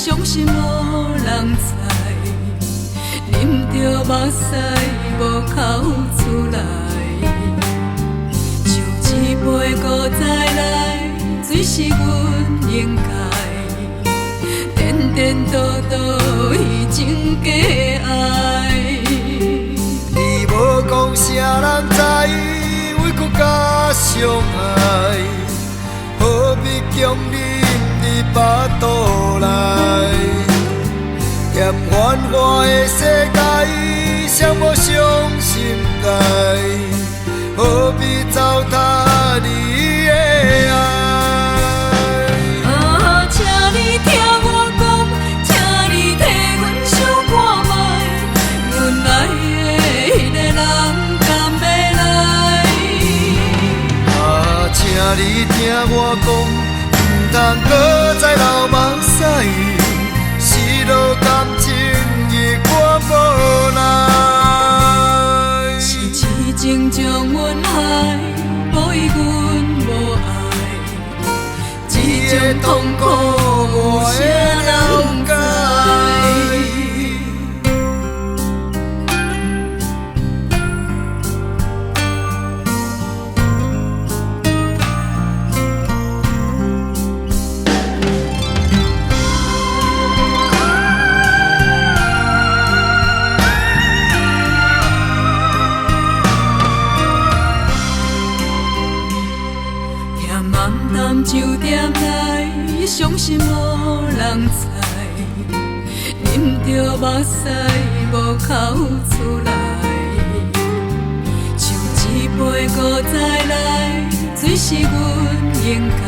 伤心无人知，啉着目屎无口出来，像一杯古早来，水是阮应该，颠颠倒倒以前假爱。你无讲啥人知，委屈甲伤害，何必强忍你巴肚内？嫌繁华的世界，谁无伤心爱？何必糟蹋你的爱？啊，请你听我讲，请你替阮想看卖，阮爱的迄个人敢要来？啊，请你听我讲。唔通搁再流目屎，失落感情已我无奈。是痴情将阮害，无伊阮无爱，这种痛苦有啥人知？就点来，伤心无人知，啉着目屎无口出来，像一杯古早来，水是阮应该，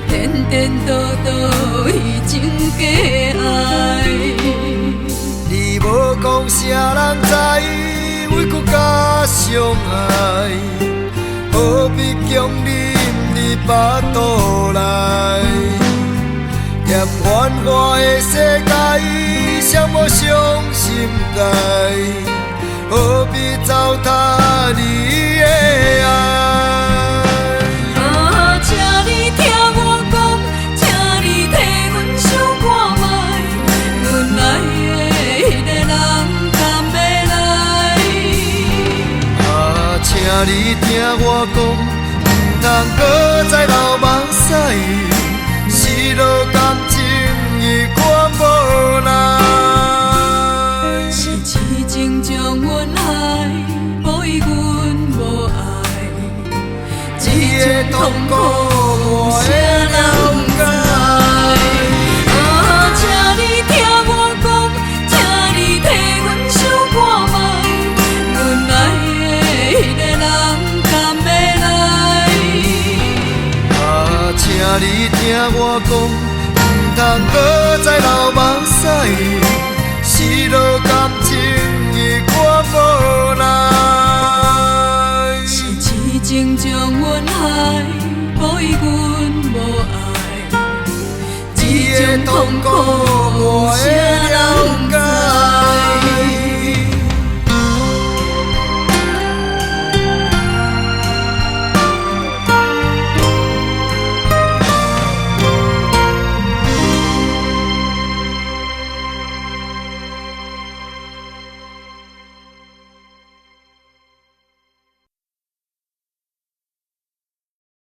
颠颠倒倒以前假爱。你无讲啥人知，委屈甲伤害，何必强忍？你巴肚内，嫌繁华的世界，谁无伤心爱？何必糟蹋你的爱？啊，请你听我讲，请你替阮想看卖，阮爱的迄个人敢要来？啊，请你听我讲。唔通搁再流目屎，失落感情已我无奈。是痴情将阮害，无伊阮无爱，这种痛苦有啥人知？啊，请你听我讲，请你替阮想看卖，阮爱的迄个人敢要来？请你听我讲，唔通搁再流目屎，失落感情已我无奈。是痴情将阮害，无伊阮无爱，这种痛苦有啥